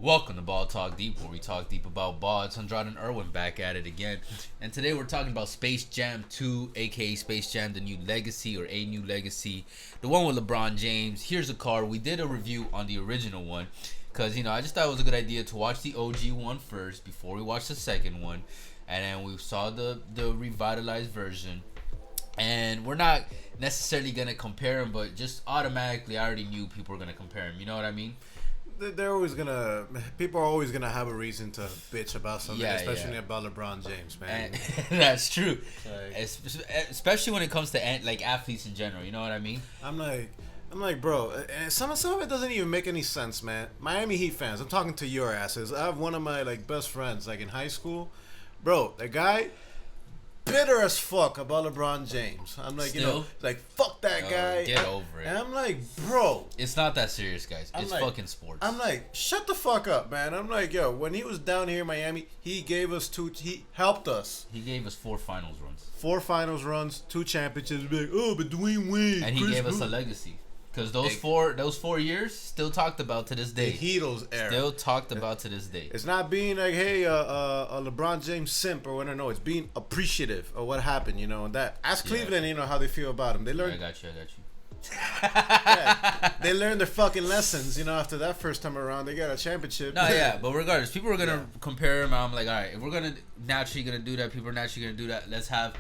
Welcome to Ball Talk Deep, where we talk deep about ball. It's Andrade and Irwin back at it again. And today we're talking about Space Jam 2, aka Space Jam The New Legacy, or A New Legacy. The one with LeBron James. Here's a card. We did a review on the original one, because, I just thought it was a good idea to watch the OG one first before we watch the second one. And then we saw the revitalized version. And we're not necessarily going to compare them, but just automatically I already knew people were going to compare them. You know what I mean? People are always gonna have a reason to bitch about something, especially about LeBron James, man. And that's true, especially when it comes to athletes in general. You know what I mean? I'm like, bro, and some of it doesn't even make any sense, man. Miami Heat fans, I'm talking to your asses. I have one of my best friends in high school, bro. That guy, bitter as fuck about LeBron James. I'm like, Still? Fuck that guy. Get over it. And I'm like, bro, it's not that serious, guys. It's fucking sports. I'm like, shut the fuck up, man. I'm like, yo, when he was down here in Miami, he helped us. He gave us 4 finals runs. 4 finals runs, 2 championships. Be like, oh, but Dwayne Wade. And he gave us a legacy. Because those 4 years still talked about to this day. The Heatles era. Still talked about to this day. It's not being like, hey, a LeBron James simp or whatever. No, it's being appreciative of what happened, and that. Ask Cleveland, how they feel about him. They learned. I got you. They learned their fucking lessons, after that first time around. They got a championship. No, yeah, but regardless, people are going to compare him. I'm like, all right, if we're naturally going to do that, people are naturally going to do that. Let's have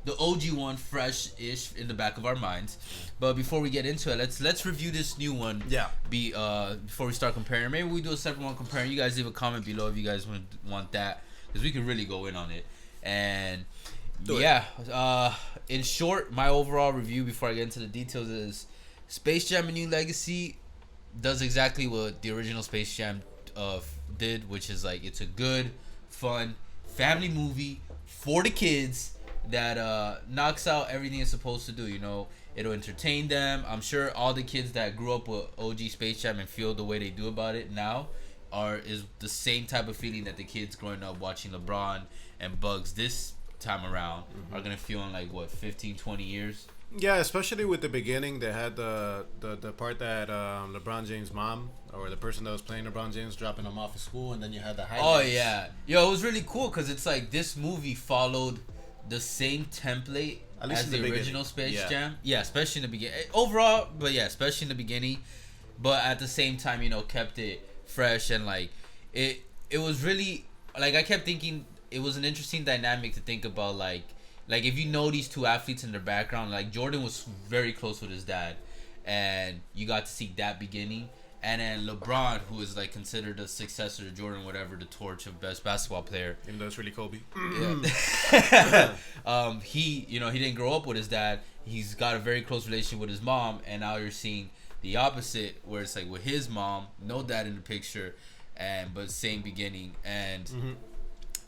the OG one fresh-ish in the back of our minds. But before we get into it, let's review this new one. Yeah. Before we start comparing, maybe we do a separate one comparing. You guys leave a comment below if you guys want that, because we can really go in on it. And in short, my overall review before I get into the details is Space Jam: A New Legacy does exactly what the original Space Jam did, which is it's a good, fun family movie for the kids that knocks out everything it's supposed to do. It'll entertain them. I'm sure all the kids that grew up with OG Space Jam and feel the way they do about it now is the same type of feeling that the kids growing up watching LeBron and Bugs this time around are gonna feel in 15, 20 years. Yeah, especially with the beginning, they had the part that LeBron James' mom or the person that was playing LeBron James dropping him off at school, and then you had the highlights. Oh yeah, it was really cool because it's this movie followed the same template as the original Space Jam. Yeah, especially in the beginning. Overall, but yeah, especially in the beginning. But at the same time, kept it fresh and it was really I kept thinking it was an interesting dynamic to think about if these two athletes in their background, Jordan was very close with his dad, and you got to see that beginning. And then LeBron, who is considered a successor to Jordan, whatever, the torch of best basketball player. Even though it's really Kobe. Yeah. He didn't grow up with his dad. He's got a very close relationship with his mom, and now you're seeing the opposite, where it's with his mom, no dad in the picture, but same begining. And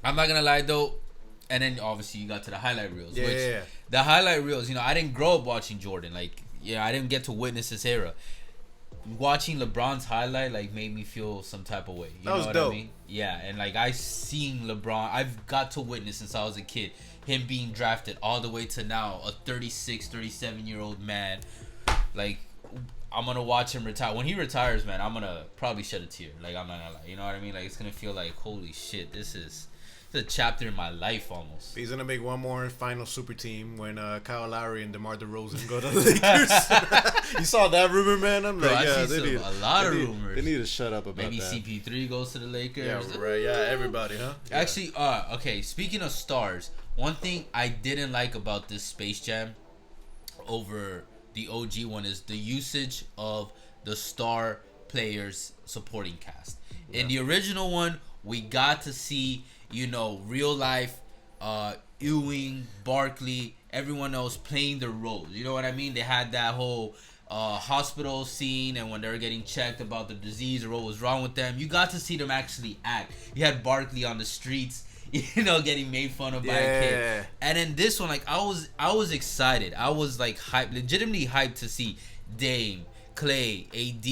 I'm not gonna lie though. And then obviously you got to the highlight reels. The highlight reels, I didn't grow up watching Jordan. I didn't get to witness this era. Watching LeBron's highlight made me feel some type of way. You know what dope. I mean? Yeah, and I seen LeBron. I've got to witness since I was a kid him being drafted all the way to now, a 36, 37-year-old man. I'm gonna watch him retire. When he retires, man, I'm gonna probably shed a tear. I'm not gonna lie. You know what I mean? It's gonna feel holy shit, this is a chapter in my life almost. He's gonna make one more final super team when Kyle Lowry and DeMar DeRozan go to the Lakers. You saw that rumor, man? I'm Bro, a lot of rumors. They need to shut up about Maybe that. Maybe CP3 goes to the Lakers. Yeah, right. Yeah, everybody, huh? Yeah. Actually, okay. Speaking of stars, one thing I didn't like about this Space Jam over the OG one is the usage of the star players supporting cast. In the original one, we got to see real life Ewing, Barkley, everyone else playing their roles. You know what I mean? They had that whole hospital scene, and when they were getting checked about the disease or what was wrong with them, you got to see them actually act. You had Barkley on the streets, getting made fun of by a kid. And in this one, I was excited. I was hyped, legitimately hyped to see Dame, Clay, AD,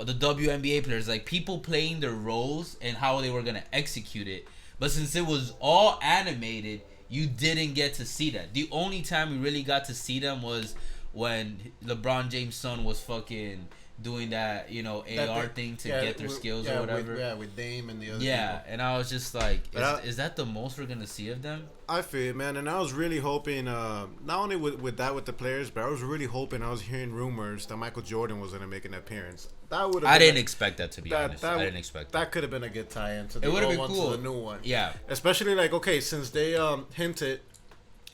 the WNBA players, people playing their roles and how they were gonna execute it. But since it was all animated, you didn't get to see that. The only time we really got to see them was when LeBron James' son was fucking doing that, That AR thing- thing to yeah, get their with- skills yeah, or whatever. with Dame and the other Yeah, people. and I was just like, But is that the most we're gonna see of them? I feel it, man, and I was really hoping, not only with the players, but I was really hoping. I was hearing rumors that Michael Jordan was gonna make an appearance. That would. I didn't expect that, to be honest. That, I didn't expect that. That could have been a good tie-in to the It would have old been one cool. to the new one. Yeah. Especially like, okay, since they hinted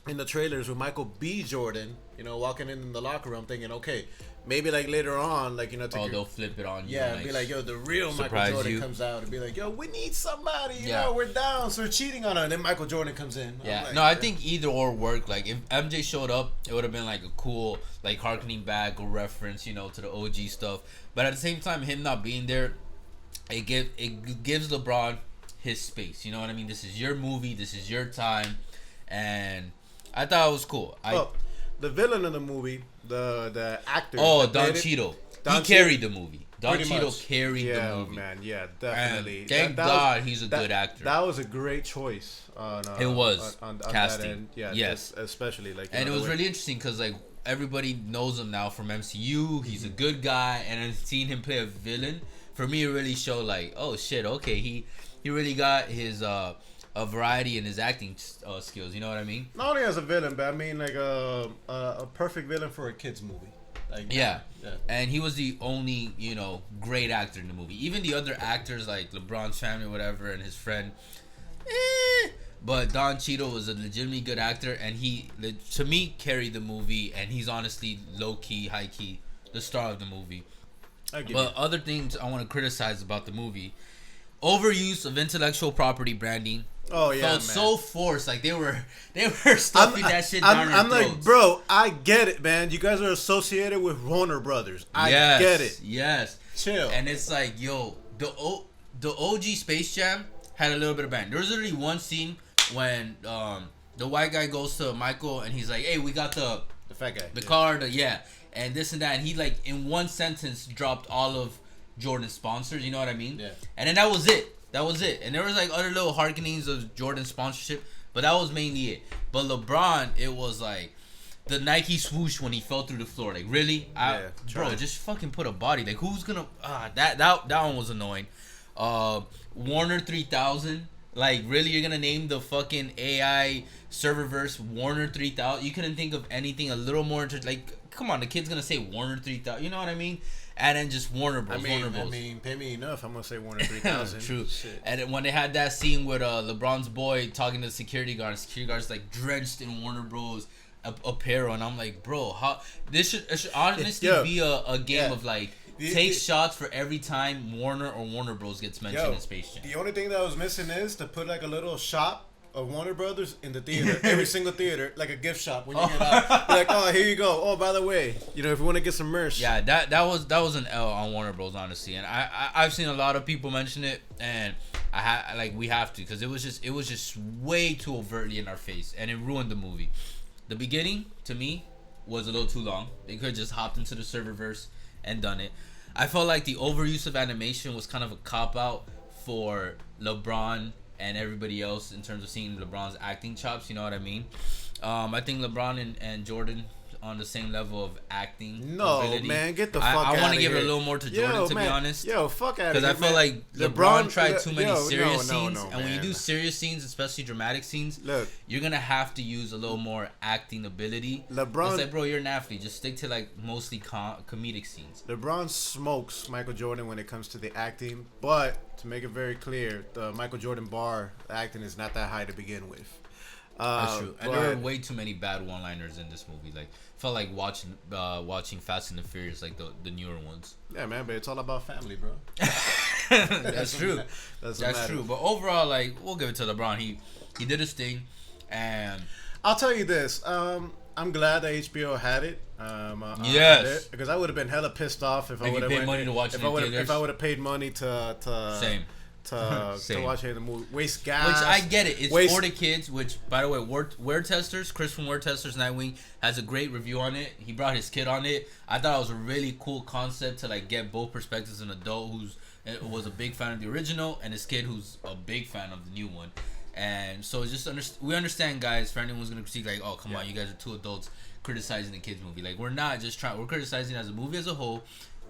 in the trailers with Michael B. Jordan, walking in the locker room, thinking, okay, maybe like later on, like They'll flip it on you. yeah, and be like, yo, the real Michael surprise Jordan you. comes out and be like, yo, we need somebody, Yeah. we're down, so we're cheating on her, and then Michael Jordan comes in. Yeah, I'm like, no, I think either or worked. Like if MJ showed up, it would have been like a cool, like harkening back or reference, to the OG stuff. But at the same time, him not being there, it gives LeBron his space. You know what I mean? This is your movie. This is your time, and I thought it was cool. The villain of the movie, the actor. Oh, that Don played it- Cheadle. Don He carried the movie. Don Pretty Cheadle much. carried yeah, the movie. man, yeah, definitely. And thank God he's a good actor. That was a great choice. It was on casting. That end. Yeah, Yes. especially like. And it was really interesting because like everybody knows him now from MCU. He's a good guy, and then seeing him play a villain, for me, it really showed like, oh shit, okay, he really got his a variety in his acting skills. You know what I mean? Not only as a villain, but I mean like a perfect villain for a kids movie. Like Yeah. yeah. And he was the only, great actor in the movie. Even the other actors like LeBron's family or whatever and his friend, but Don Cheadle was a legitimately good actor, and he, to me, carried the movie, and he's honestly low-key, high-key, the star of the movie. But other things I want to criticize about the movie, overuse of intellectual property branding. Oh yeah, felt man. so forced. Like they were stuffing that shit down our I'm like, throats. bro, I get it, man. You guys are associated with Warner Brothers. I get it. Yes. Chill. And it's like, yo, the OG Space Jam had a little bit of bang. There was literally one scene when the white guy goes to Michael and he's like, hey, we got the fat guy, the car, and this and that, and he like in one sentence dropped all of Jordan's sponsors. You know what I mean? Yeah. And then that was it. And there was like other little harkenings of Jordan's sponsorship, but that was mainly it. But LeBron, it was like the Nike swoosh when he fell through the floor. Like really, bro, just fucking put a body. Like who's gonna that one was annoying. Warner 3000. Like really, you're gonna name the fucking AI serververse Warner 3000? You couldn't think of anything a little more like, come on, the kid's gonna say Warner 3000. You know what I mean? And then just Warner Bros. Warner Bros. I mean, pay me enough. I'm gonna say Warner 3000. True. Shit. And then when they had that scene with LeBron's boy talking to the security guards like drenched in Warner Bros. Apparel, and I'm like, bro, how this should honestly be a game of like take shots for every time Warner or Warner Bros. Gets mentioned in Space Jam. The only thing that was missing is to put like a little shop of Warner Brothers in the theater, every single theater, like a gift shop when you get out. You're like, oh, here you go. Oh, by the way, if you want to get some merch. Yeah, that was an L on Warner Bros. Honestly, and I've seen a lot of people mention it, and we have to, because it was just way too overtly in our face, and it ruined the movie. The beginning to me was a little too long. They could have just hopped into the serververse and done it. I felt like the overuse of animation was kind of a cop out for LeBron and everybody else in terms of seeing LeBron's acting chops. You know what I mean? I think LeBron and Jordan on the same level of acting. No, ability. man, get the fuck out of here. I want to give it a little more to Jordan, to be honest. Yo, fuck out of here. Because I feel like LeBron tried too many serious scenes. No, and when you do serious scenes, especially dramatic scenes, look, you're going to have to use a little more acting ability. LeBron, it's like, bro, you're an athlete. Just stick to like mostly comedic scenes. LeBron smokes Michael Jordan when it comes to the acting. But to make it very clear, the Michael Jordan bar acting is not that high to begin with. That's true. And there were way too many bad one-liners in this movie. Like, felt like watching Fast and the Furious, like the newer ones. Yeah, man, but it's all about family, bro. That's true. That's true. But overall, like, we'll give it to LeBron. He did his thing, and I'll tell you this. I'm glad that HBO had it. Yes, because I would have been hella pissed off if I would have paid money to watch it. If I would have paid money to same. To watch it in the movie, waste gas. Which I get it. It's for the kids. Which, by the way, Wear Testers, Chris from Wear Testers Nightwing has a great review on it. He brought his kid on it. I thought it was a really cool concept to like get both perspectives. An adult who's was a big fan of the original, and his kid who's a big fan of the new one. And so we understand, guys. For anyone who's gonna critique, like, oh come on, you guys are two adults criticizing the kids movie. Like, we're not just trying. We're criticizing as a movie as a whole.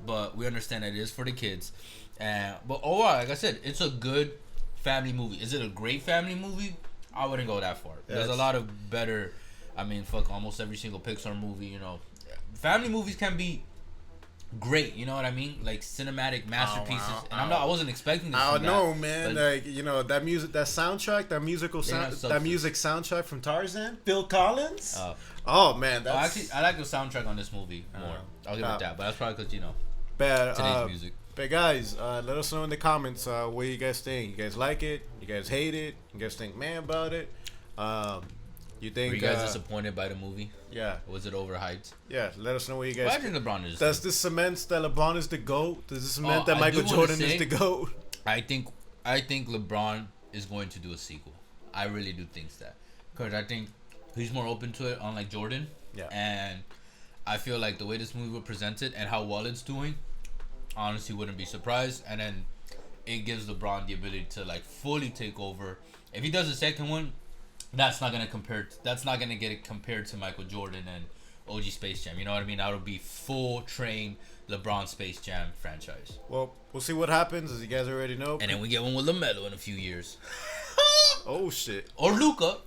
but we understand that it is for the kids. But overall, like I said, it's a good family movie. Is it a great family movie? I wouldn't go that far. Yeah, There's a lot of better. I mean, fuck, almost every single Pixar movie. You know, family movies can be great. You know what I mean? Like cinematic masterpieces. And I wasn't expecting this. I don't from know, that, man. but Like, you know, that music, that soundtrack, that musical They have sound, that substance. music soundtrack from Tarzan, Phil Collins. Uh, Oh man, oh, that's actually, I like the soundtrack on this movie more. I'll give it that, but that's probably because bad. today's music. But guys, let us know in the comments what you guys think. You guys like it? You guys hate it? You guys think man about it? You think? Were you guys disappointed by the movie? Yeah. Or was it overhyped? Yeah. Let us know what you Well, guys. I think LeBron is. Does this cement that LeBron is the GOAT? Does this cement that I Michael do wanna Jordan say- is the GOAT? I think LeBron is going to do a sequel. I really do think that, because I think he's more open to it, unlike Jordan. Yeah. And I feel like the way this movie was presented and how well it's doing, honestly, wouldn't be surprised. And then it gives LeBron the ability to like fully take over. If he does a second one, that's not gonna get it compared to Michael Jordan and OG Space Jam. You know what I mean? That'll be full train LeBron Space Jam franchise. Well, we'll see what happens, as you guys already know. And then we get one with LaMelo in a few years. Oh shit. Or Luca.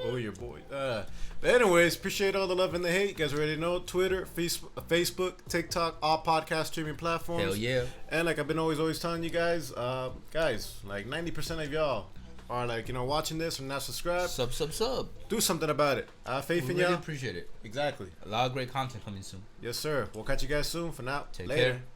Oh, your boy. But anyways, appreciate all the love and the hate. You guys already know Twitter, Facebook, TikTok, all podcast streaming platforms. Hell yeah. And like I've been always telling you guys, like 90% of y'all are like, you know, watching this and not subscribed. Sub. Do something about it. I have faith We in really y'all. appreciate it. Exactly. A lot of great content coming soon. Yes, sir. We'll catch you guys soon. For now, Take later. care.